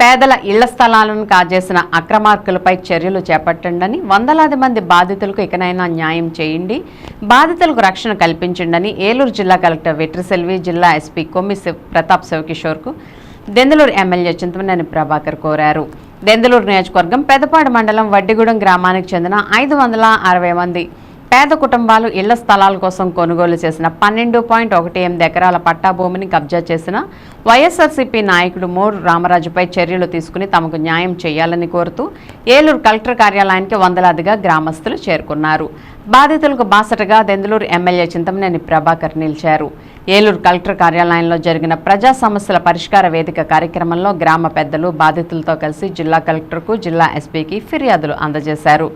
పేదల ఇళ్ల స్థలాలను కాజేసిన అక్రమార్కులపై చర్యలు చేపట్టండి, వందలాది మంది బాధితులకు ఇకనైనా న్యాయం చేయండి, బాధితులకు రక్షణ కల్పించండి ఏలూరు జిల్లా కలెక్టర్ వెట్రిసెల్వి, జిల్లా ఎస్పీ కొమ్మి ప్రతాప్ శివకిషోర్కు దెందులూరు ఎమ్మెల్యే చింతమనేని ప్రభాకర్ కోరారు. దెందులూరు నియోజకవర్గం పెదపాడు మండలం వడ్డిగూడెం గ్రామానికి చెందిన 560 మంది పేద కుటుంబాలు ఇళ్ల స్థలాల కోసం కొనుగోలు చేసిన 12.18 ఎకరాల పట్టా భూమిని కబ్జా చేసిన వైఎస్ఆర్సీపీ నాయకుడు మోరు రామరాజుపై చర్యలు తీసుకుని తమకు న్యాయం చేయాలని కోరుతూ ఏలూరు కలెక్టర్ కార్యాలయానికి వందలాదిగా గ్రామస్తులు చేరుకున్నారు. బాధితులకు బాసటగా దెందులూరు ఎమ్మెల్యే చింతమనేని ప్రభాకర్ నిలిచారు. ఏలూరు కలెక్టర్ కార్యాలయంలో జరిగిన ప్రజా సమస్యల పరిష్కార వేదిక కార్యక్రమంలో గ్రామ పెద్దలు బాధితులతో కలిసి జిల్లా కలెక్టర్కు, జిల్లా ఎస్పీకి ఫిర్యాదులు అందజేశారు.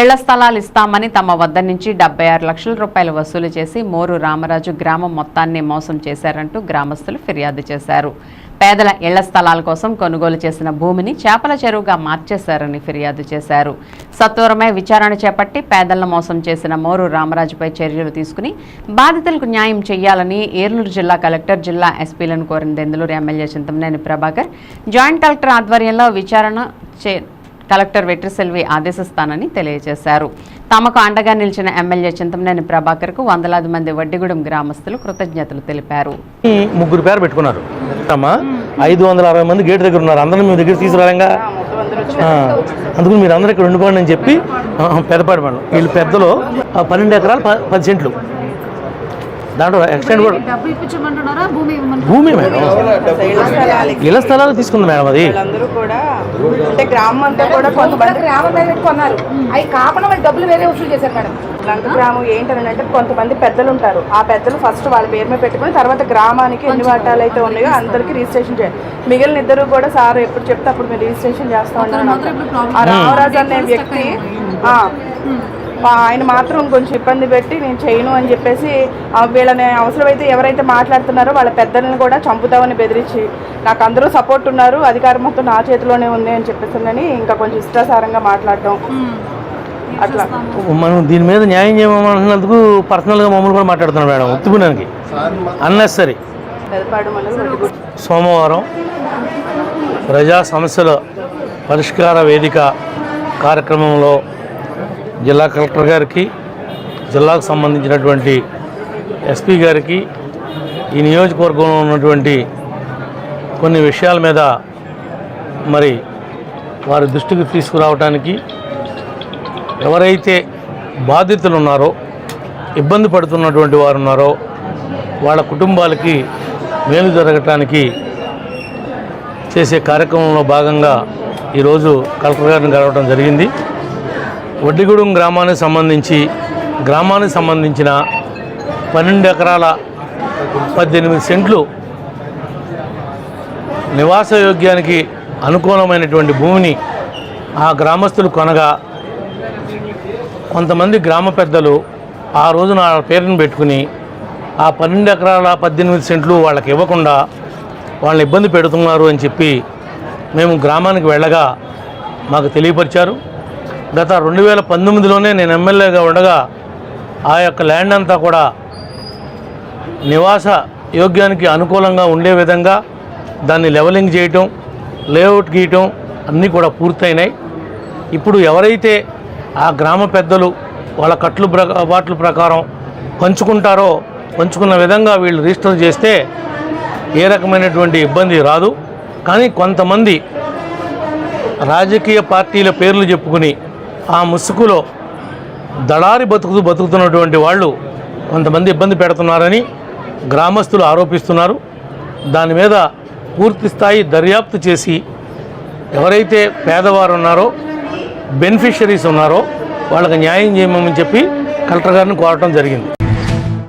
ఇళ్ల స్థలాలు ఇస్తామని తమ వద్ద నుంచి 76 లక్షల రూపాయలు వసూలు చేసి మోరు రామరాజు గ్రామం మొత్తాన్ని మోసం చేశారంటూ గ్రామస్తులు ఫిర్యాదు చేశారు. పేదల ఇళ్ల స్థలాల కోసం కొనుగోలు చేసిన భూమిని చేపల చెరువుగా మార్చేశారని ఫిర్యాదు చేశారు. సత్వరమే విచారణ చేపట్టి పేదలను మోసం చేసిన మోరు రామరాజుపై చర్యలు తీసుకుని బాధితులకు న్యాయం చేయాలని ఏలూరు జిల్లా కలెక్టర్, జిల్లా ఎస్పీలను కోరిన Denduluru MLA Chintamaneni Prabhakar joint collector ఆధ్వర్యంలో విచారణ కలెక్టర్ వెట్రిసెల్వి ఆదేశిస్తానని తెలియజేశారు. తమకు అండగా నిలిచిన ఎమ్మెల్యే చింతమనేని ప్రభాకర్కు వందలాది మంది వడ్డిగూడెం గ్రామస్తులు కృతజ్ఞతలు తెలిపారు. 3 పేరు పెట్టుకున్నారు. 560 మంది గేట్ దగ్గర ఉన్నారు. అందరూ మీ దగ్గర తీసుకురాలంగా, అందుకని మీరు అందరూ ఇక్కడ ఉండిపోండి అని చెప్పి పెదపాడు మండలం వీళ్ళు పెద్దలు 12 ఎకరాలు 10 సెంట్లు దాంట్లో ఎక్స్టెండ్ కూడా భూమి మేడం ఇళ్ల స్థలాలు తీసుకుంది మేడం. అది అంటే గ్రామం అంతా కూడా కొంతమంది కొన్నారు, అవి కాకుండా డబ్బులు వేరే వసూలు చేశారు మేడం. లంక గ్రామం ఏంటని అంటే కొంతమంది పెద్దలు ఉంటారు. ఆ పెద్దలు ఫస్ట్ వాళ్ళ పేరు మీద పెట్టుకుని తర్వాత గ్రామానికి ఎన్ని వాటాలు అయితే ఉన్నాయో అందరికీ రిజిస్ట్రేషన్ చేయాలి. మిగిలిన ఇద్దరు కూడా సార్ ఎప్పుడు చెప్తే అప్పుడు మీరు రిజిస్ట్రేషన్ చేస్తా ఉన్నారు. ఆ రామరాజు అనే వ్యక్తి ఆయన మాత్రం కొంచెం ఇబ్బంది పెట్టి నేను చేయను అని చెప్పేసి వీళ్ళని అవసరమైతే ఎవరైతే మాట్లాడుతున్నారో వాళ్ళ పెద్దలను కూడా చంపుతామని బెదిరించి నాకు అందరూ సపోర్ట్ ఉన్నారు, అధికారం మొత్తం నా చేతిలోనే ఉంది అని చెప్పేసి ఇంకా కొంచెం ఇష్టాసారంగా మాట్లాడటం అట్లా. మనం దీని మీద న్యాయం చేయమన్నందుకు పర్సనల్గా మమ్మల్ని కూడా మాట్లాడుతున్నాం మేడం. ఒత్తుకున్నానికి అన్నెసరీ. సోమవారం ప్రజా సమస్యల పరిష్కార వేదిక కార్యక్రమంలో జిల్లా కలెక్టర్ గారికి, జిల్లాకు సంబంధించినటువంటి ఎస్పీ గారికి, ఈ నియోజకవర్గంలో ఉన్నటువంటి కొన్ని విషయాల మీద మరి వారి దృష్టికి తీసుకురావడానికి, ఎవరైతే బాధితులు ఉన్నారో, ఇబ్బంది పడుతున్నటువంటి వారు ఉన్నారో వాళ్ళ కుటుంబాలకి మేలు జరగటానికి చేసే కార్యక్రమంలో భాగంగా ఈరోజు కలెక్టర్ గారిని కలవడం జరిగింది. వడ్డిగూడెం గ్రామానికి సంబంధించిన 12 ఎకరాల 18 సెంట్లు నివాస యోగ్యానికి అనుకూలమైనటువంటి భూమిని ఆ గ్రామస్తులు కొనగా కొంతమంది గ్రామ పెద్దలు ఆ రోజున ఆ పేరును పెట్టుకుని ఆ 12 ఎకరాల 18 సెంట్లు వాళ్ళకి ఇవ్వకుండా వాళ్ళని ఇబ్బంది పెడుతున్నారు అని చెప్పి మేము గ్రామానికి వెళ్ళగా మాకు తెలియపరిచారు. గత 2019లోనే నేను ఎమ్మెల్యేగా ఉండగా ఆ యొక్క ల్యాండ్ అంతా కూడా నివాస యోగ్యానికి అనుకూలంగా ఉండే విధంగా దాన్ని లెవలింగ్ చేయటం, లేఅవుట్ గీయటం అన్నీ కూడా పూర్తయినాయి. ఇప్పుడు ఎవరైతే ఆ గ్రామ పెద్దలు వాళ్ళ కట్టుబాట్ల ప్రకారం పంచుకుంటారో పంచుకున్న విధంగా వీళ్ళు రిజిస్టర్ చేస్తే ఏ రకమైనటువంటి ఇబ్బంది రాదు. కానీ కొంతమంది రాజకీయ పార్టీల పేర్లు చెప్పుకుని ఆ ముసుగులో దళారి బతుకుతున్నటువంటి వాళ్ళు కొంతమంది ఇబ్బంది పెడుతున్నారని గ్రామస్తులు ఆరోపిస్తున్నారు. దాని మీద పూర్తి స్థాయి దర్యాప్తు చేసి ఎవరైతే పేదవారు ఉన్నారో, బెనిఫిషరీస్ ఉన్నారో వాళ్ళకి న్యాయం చేయమని చెప్పి కలెక్టర్ గారిని కోరటం జరిగింది.